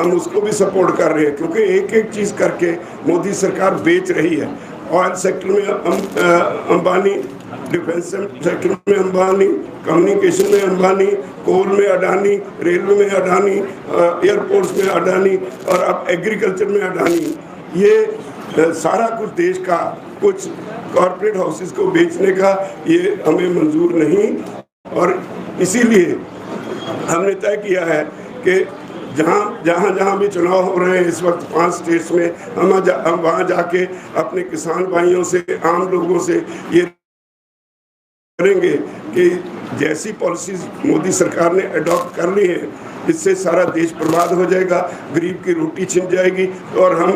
हम उसको भी सपोर्ट कर रहे हैं, क्योंकि एक एक चीज़ करके मोदी सरकार बेच रही है। ऑयल सेक्टर में अंबानी, डिफेंस सेक्टर में अंबानी, कम्युनिकेशन में अंबानी, कोल में अडानी, रेलवे में अडानी, एयरपोर्ट्स में अडानी और अब एग्रीकल्चर में अडानी। ये सारा कुछ देश का कुछ कॉरपोरेट हाउसेस को बेचने का ये हमें मंजूर नहीं, और इसीलिए हमने तय किया है कि जहाँ भी चुनाव हो रहे हैं इस वक्त 5 स्टेट्स में, हम वहाँ जाके अपने किसान भाइयों से, आम लोगों से ये करेंगे कि जैसी पॉलिसीज मोदी सरकार ने अडॉप्ट कर ली है, इससे सारा देश बर्बाद हो जाएगा, गरीब की रोटी छिन जाएगी। और हम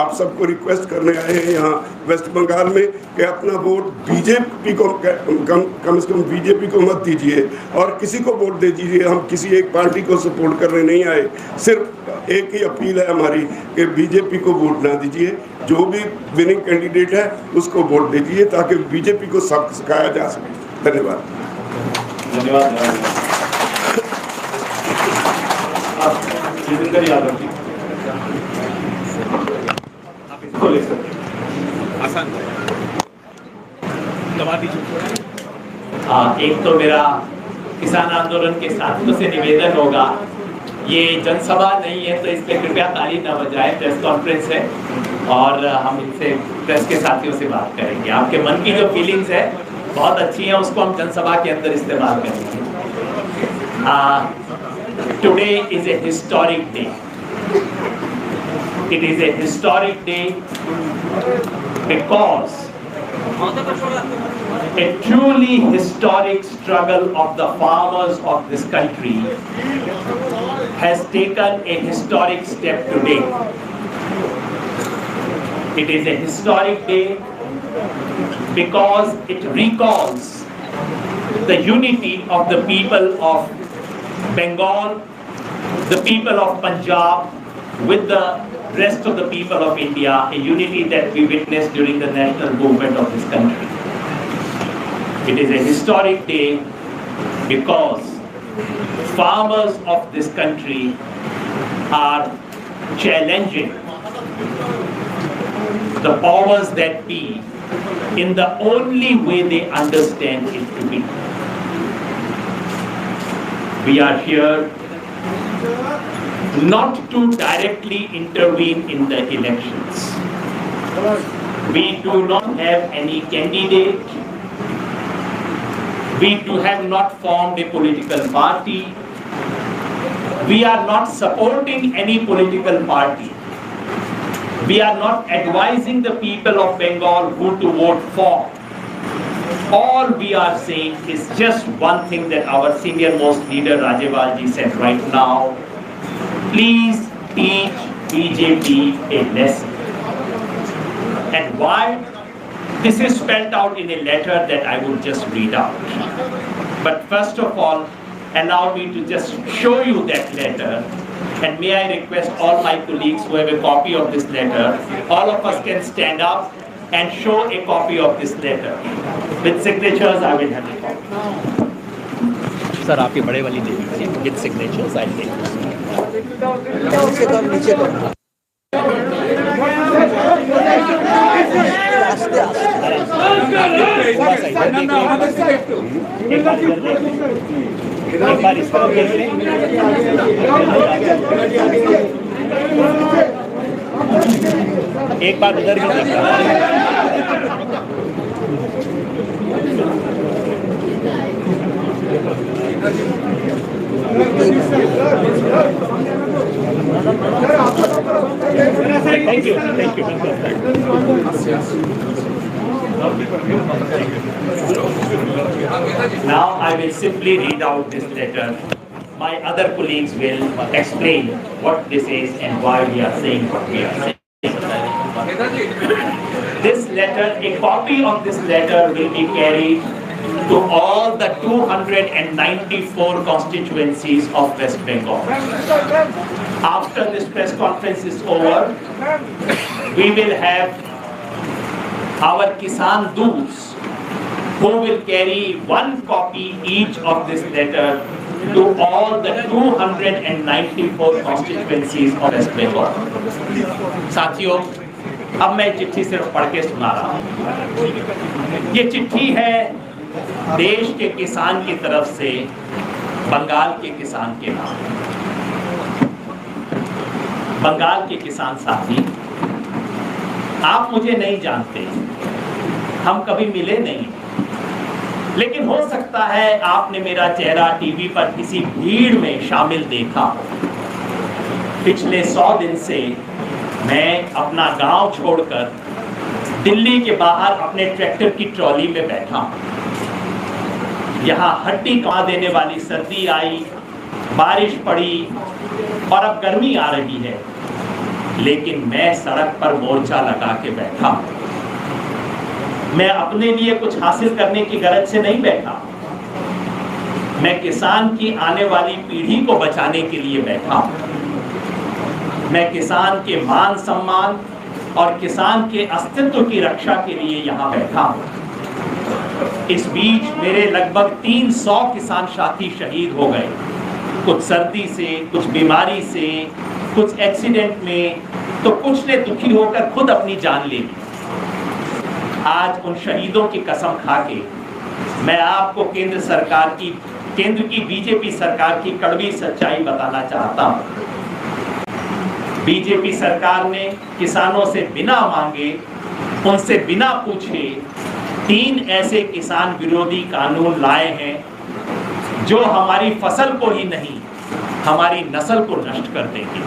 आप सबको रिक्वेस्ट करने आए हैं यहाँ वेस्ट बंगाल में कि अपना वोट बीजेपी को कम से कम बीजेपी को मत दीजिए और किसी को वोट दे दीजिए। हम किसी एक पार्टी को सपोर्ट करने नहीं आए, सिर्फ एक ही अपील है हमारी कि बीजेपी को वोट ना दीजिए, जो भी विनिंग कैंडिडेट है उसको वोट दीजिए ताकि बीजेपी को सबक सिखाया जा सके। धन्यवाद। एक तो मेरा किसान आंदोलन के साथियों से निवेदन होगा, ये जनसभा नहीं है तो इस पे कृपया ताली न बजाएं, प्रेस कॉन्फ्रेंस है और हम इनसे प्रेस के साथियों से बात करेंगे। आपके मन की जो फीलिंग्स है बहुत अच्छी है, उसको हम जनसभा के अंदर इस्तेमाल करेंगे। Today is a historic day. It is a historic day because a truly historic struggle of the farmers of this country has taken a historic step today. It is a historic day because it recalls the unity of the people of Bengal, the people of Punjab with the rest of the people of India, a unity that we witnessed during the national movement of this country. It is a historic day because farmers of this country are challenging the powers that be in the only way they understand it to be. We are here not to directly intervene in the elections. We do not have any candidate. We have not formed a political party. We are not supporting any political party. We are not advising the people of Bengal who to vote for. All we are saying is just one thing that our senior most leader Rajewal ji said right now. Please teach BJP a lesson. And why? This is spelled out in a letter that I would just read out. But first of all, allow me to just show you that letter. And may I request all my colleagues who have a copy of this letter, all of us can stand up and show a copy of this letter. With signatures, I will have a copy. Sir, आपकी बड़े वाली दे दीजिए. With signatures, I'll take it. नीचे कर एक बार इस तरफ देख लें. एक बार उधर भी देख Thank you. Now I will simply read out this letter. My other colleagues will explain what this is and why we are saying what we are saying. This letter, a copy of this letter will be carried to all the 294 constituencies of West Bengal. After this press conference is over, we will have our Kisan Doots who will carry one copy each of this letter to all the 294 constituencies of West Bengal. साथियों, अब मैं चिट्ठी सिर्फ पढ़ के सुना रहा हूँ। ये चिट्ठी है देश के किसान की तरफ से बंगाल के किसान के नाम। बंगाल के किसान साथी, आप मुझे नहीं जानते, हम कभी मिले नहीं, लेकिन हो सकता है आपने मेरा चेहरा टीवी पर किसी भीड़ में शामिल देखा हो। पिछले 100 दिन से मैं अपना गांव छोड़कर दिल्ली के बाहर अपने ट्रैक्टर की ट्रॉली में बैठा हूं। यहाँ हड्डी कमा देने वाली सर्दी आई, बारिश पड़ी और अब गर्मी आ रही है, लेकिन मैं सड़क पर मोर्चा लगा के बैठा हूं। मैं अपने लिए कुछ हासिल करने की गरज से नहीं बैठा, मैं किसान की आने वाली पीढ़ी को बचाने के लिए बैठा हूं। मैं किसान के मान सम्मान और किसान के अस्तित्व की रक्षा के लिए यहाँ बैठा हूं। इस बीच मेरे लगभग 300 किसान साथी शहीद हो गए, कुछ सर्दी से, कुछ बीमारी से, कुछ एक्सीडेंट में, तो कुछ ने दुखी होकर खुद अपनी जान ले ली। आज उन शहीदों की कसम खाके मैं आपको केंद्र की बीजेपी सरकार की कड़वी सच्चाई बताना चाहता हूं। बीजेपी सरकार ने किसानों से बिना मांगे, उनसे बिना पूछे 3 ऐसे किसान विरोधी कानून लाए हैं जो हमारी फसल को ही नहीं, हमारी नस्ल को नष्ट कर देंगे।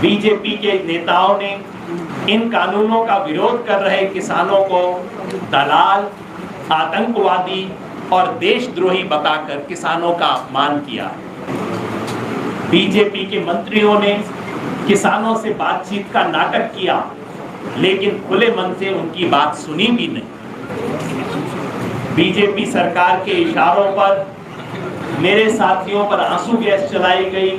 बीजेपी के नेताओं ने इन कानूनों का विरोध कर रहे किसानों को दलाल, आतंकवादी और देशद्रोही बताकर किसानों का अपमान किया। बीजेपी के मंत्रियों ने किसानों से बातचीत का नाटक किया, लेकिन खुले मन से उनकी बात सुनी भी नहीं। बीजेपी सरकार के इशारों पर मेरे साथियों पर आंसू गैस चलाई गई,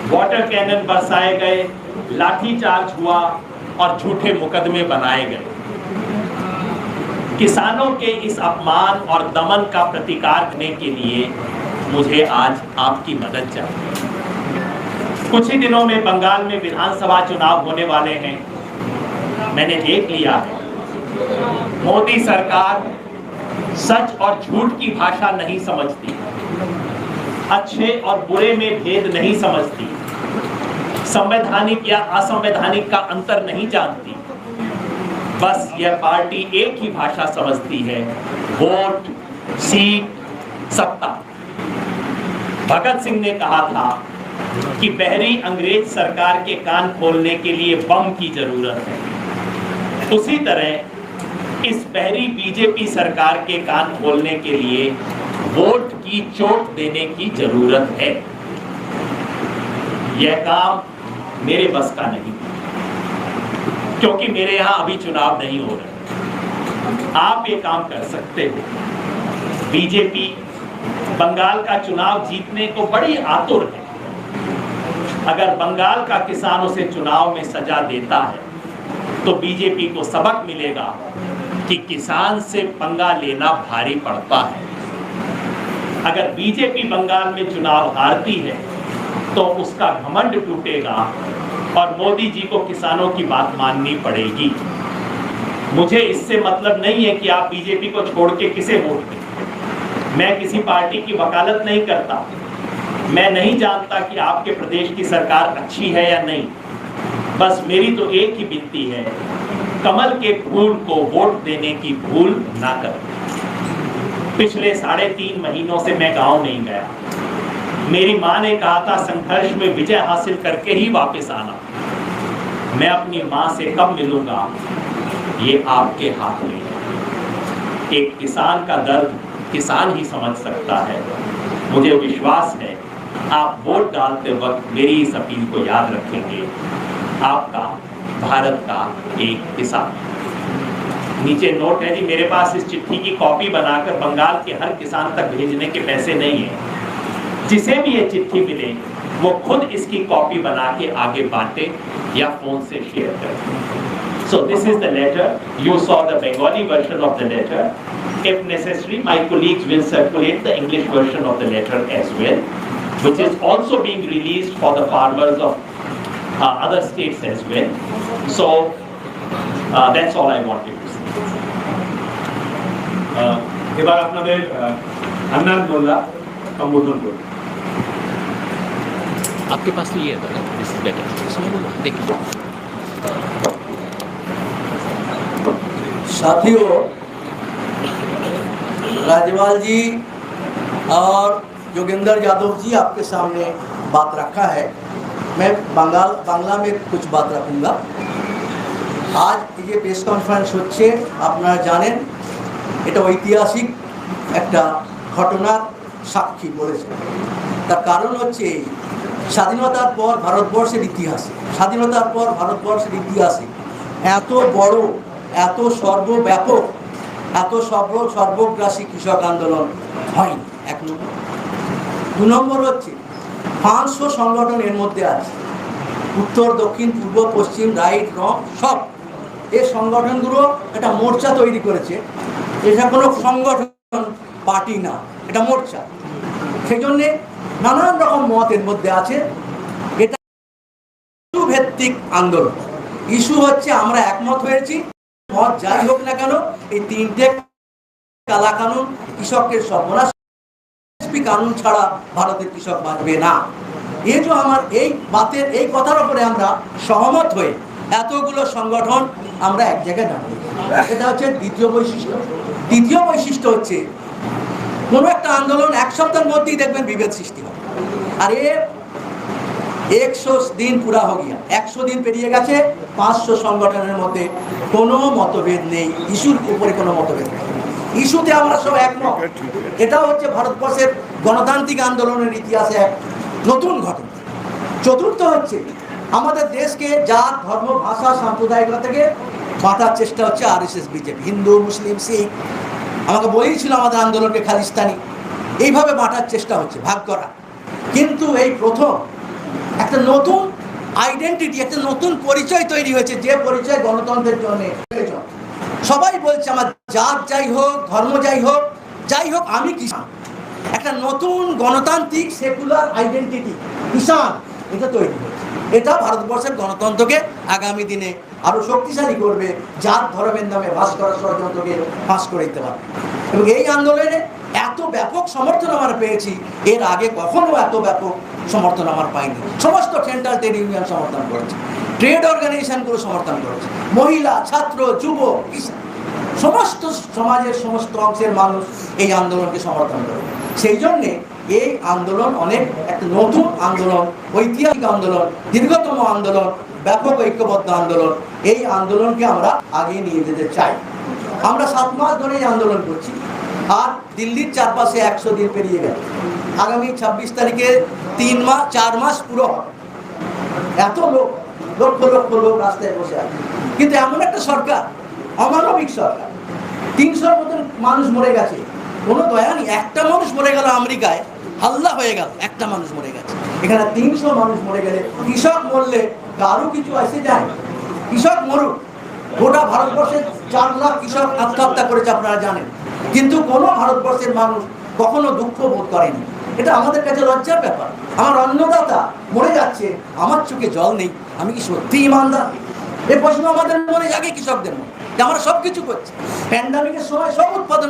वाटर कैनन बरसाए गए, लाठीचार्ज हुआ और झूठे मुकदमे बनाए गए। किसानों के इस अपमान और दमन का प्रतिकार करने के लिए मुझे आज आपकी मदद चाहिए। कुछ ही दिनों में बंगाल में विधानसभा चुनाव होने वाले हैं। मैंने देख लिया है, मोदी सरकार सच और झूठ की भाषा नहीं समझती, अच्छे और बुरे में भेद नहीं समझती, संवैधानिक या असंवैधानिक का अंतर नहीं जानती। बस यह पार्टी एक ही भाषा समझती है, वोट, सीट, सत्ता। भगत सिंह ने कहा था कि बहरी अंग्रेज सरकार के कान खोलने के लिए बम की जरूरत है। उसी तरह इस बहरी बीजेपी सरकार के कान खोलने के लिए वोट की चोट देने की जरूरत है। यह काम मेरे बस का नहीं, क्योंकि मेरे यहाँ अभी चुनाव नहीं हो रहे। आप ये काम कर सकते हो। बीजेपी बंगाल का चुनाव जीतने को बड़ी आतुर है। अगर बंगाल का किसान उसे चुनाव में सजा देता है तो बीजेपी को सबक मिलेगा कि किसान से पंगा लेना भारी पड़ता है। अगर बीजेपी बंगाल में चुनाव हारती है तो उसका घमंड टूटेगा और मोदी जी को किसानों की बात माननी पड़ेगी। मुझे इससे मतलब नहीं है कि आप बीजेपी को छोड़ के किसे वोट दें। मैं किसी पार्टी की वकालत नहीं करता। मैं नहीं जानता कि आपके प्रदेश की सरकार अच्छी है या नहीं। बस मेरी तो एक ही विनती है, कमल के फूल को वोट देने की भूल ना करें। पिछले 3.5 महीनों से मैं गांव नहीं गया। मेरी माँ ने कहा था संघर्ष में विजय हासिल करके ही वापस आना। मैं अपनी माँ से कब मिलूंगा ये आपके हाथ में है। एक किसान का दर्द किसान ही समझ सकता है। मुझे विश्वास है आप वोट डालते वक्त मेरी इस अपील को याद रखेंगे। आपका भारत का एक किसान। नीचे नोट है जी, मेरे पास इस चिट्ठी की कॉपी बनाकर बंगाल के हर किसान तक भेजने के पैसे नहीं है। जिसे भी ये चिट्ठी मिले वो खुद इसकी कॉपी बना के आगे बांटे या फोन से शेयर करें। So this is the letter. You saw the Bengali version of the letter. if necessary, my colleagues will circulate the English version of the letter as well, which is also being released for the farmers of other states as well. So that's all I wanted to say. এবার আপনাদের হান্নান মোল্লা সম্বোধন করুন। आपके पास तो ये है ना, this letter, इसमें बोलो देखिए। साथियों, राज्यपाल जी और योगेंद्र यादव जी आपके सामने बात रखा है। मैं बांग्ला में कुछ बात रखूंगा। आज ये प्रेस कॉन्फ्रेंस হচ্ছে, আপনারা জানেন এটা ঐতিহাসিক একটা ঘটনার সাক্ষী বলেছে। তার কারণ হচ্ছে স্বাধীনতার পর ভারতবর্ষের ইতিহাসে, এত বড়, এত সর্বব্যাপক, এত সর্বগ্রাসী কৃষক আন্দোলন হয়নি। এক নম্বর। দু নম্বর হচ্ছে 500 সংগঠন এর মধ্যে আছে, উত্তর, দক্ষিণ, পূর্ব, পশ্চিম, রাইট, রং, সব। এই সংগঠনগুলো একটা মোর্চা তৈরি করেছে। এটা কোনো সংগঠন, পার্টি না, এটা মোর্চা। সেই জন্যে নানান রকম মত এর মধ্যে আছে। এটা ইস্যু ভিত্তিক আন্দোলন। ইস্যু হচ্ছে আমরা একমত হয়েছি, মত যাই হোক না কেন, এই 3টে কালা কানুন কৃষকের সর্বনাশ, কানুন ছাড়া ভারতের কৃষক বাঁচবে না। এই যে আমার এই বাতের এই কথার উপরে আমরা সহমত হয়ে এতগুলো সংগঠন আমরা এক জায়গায় দাঁড়িয়ে, এটা হচ্ছে দ্বিতীয় বৈশিষ্ট্য। তৃতীয় বৈশিষ্ট্য হচ্ছে কোনো একটা আন্দোলন এক সপ্তাহের মধ্যেই দেখবেন বিভেদ সৃষ্টি হয়। আর 100 দিন পুরা হয়ে গিয়া, 100 দিন পেরিয়ে গেছে, 500 সংগঠনের মধ্যে কোনো মতভেদ নেই, ইস্যুর উপরে কোনো মতভেদ নেই, ইস্যুতে আমরা সব একমত। এটা হচ্ছে ভারতবর্ষের গণতান্ত্রিক আন্দোলনের ইতিহাসে এক নতুন ঘটনা। চতুর্থ হচ্ছে আমাদের দেশকে জাত, ধর্ম, ভাষা, সাম্প্রদায়িকতা থেকে বাঁচার চেষ্টা হচ্ছে RSS, বিজেপি, হিন্দু, মুসলিম, শিখ। আমাকে বলেইছিল আমাদের আন্দোলনকে খালিস্তানি, এইভাবে বাঁটার চেষ্টা হচ্ছে, ভাগ করা। কিন্তু এই প্রথম একটা নতুন আইডেন্টিটি, একটা নতুন পরিচয় তৈরি হয়েছে, যে পরিচয় গণতন্ত্রের জন্য প্রয়োজন। সবাই বলছে আমার জাত যাই হোক, ধর্ম যাই হোক, আমি কিষাণ। একটা নতুন গণতান্ত্রিক সেকুলার আইডেন্টিটি কিষাণ, এটা তৈরি হয়েছে। এটা ভারতবর্ষের গণতন্ত্রকে আগামী দিনে আরো শক্তিশালী করবে, জাত ধর্মের নামে বাস করার ষড়যন্ত্রকে ফাঁস করে দিতে পারবে। এবং এই আন্দোলনে এত ব্যাপক সমর্থন আমরা পেয়েছি, এর আগে কখনো এত ব্যাপক সমর্থন আমরা পাইনি। সমস্ত সেন্ট্রাল ট্রেড ইউনিয়ন সমর্থন করেছে, ট্রেড অর্গানাইজেশনগুলো সমর্থন করেছে, মহিলা, ছাত্র, যুব, সমস্ত সমাজের সমস্ত অংশের মানুষ এই আন্দোলনকে সমর্থন করে। সেই জন্যে এই আন্দোলন অনেক একটা নতুন আন্দোলন, ঐতিহাসিক আন্দোলন, দীর্ঘতম আন্দোলন, ব্যাপক ঐক্যবদ্ধ আন্দোলন। এই আন্দোলনকে আমরা আগে নিয়ে যেতে চাই। আমরা 7 মাস ধরে এই আন্দোলন করছি, আর দিল্লির চারপাশে 100 দিন পেরিয়ে গেল। আগামী 26 তারিখে 4 মাস পুরো হবে। এত লোক, লক্ষ লক্ষ লোক রাস্তায় বসে আছে। কিন্তু এমন একটা সরকার, অমানবিক সরকার, 300 মতন মানুষ মরে গেছে, কোনো দয়া নেই। একটা মানুষ মরে গেল আমেরিকায়, হাল্লা হয়ে গেল, একটা মানুষ মরে গেছে। এখানে 300 মানুষ মরে গেলে, কৃষক মরলে কারো কিছু আসে যায়? কৃষক মরুক, গোটা ভারতবর্ষের 4 লাখ কৃষক আত্মহত্যা করেছে, আপনারা জানেন। কিন্তু কোনো ভারতবর্ষের মানুষ কখনো দুঃখ বোধ করেনি। এটা আমাদের কাছে লজ্জার ব্যাপার। আমার অন্নদাতা মরে যাচ্ছে, আমার চোখে জল নেই, আমি কি সত্যি ইমানদার? এই প্রশ্ন আমাদের মনে জাগে, কৃষকদের মনে। আমরা সব কিছু করছি, প্যান্ডামিকের সময় সব উৎপাদন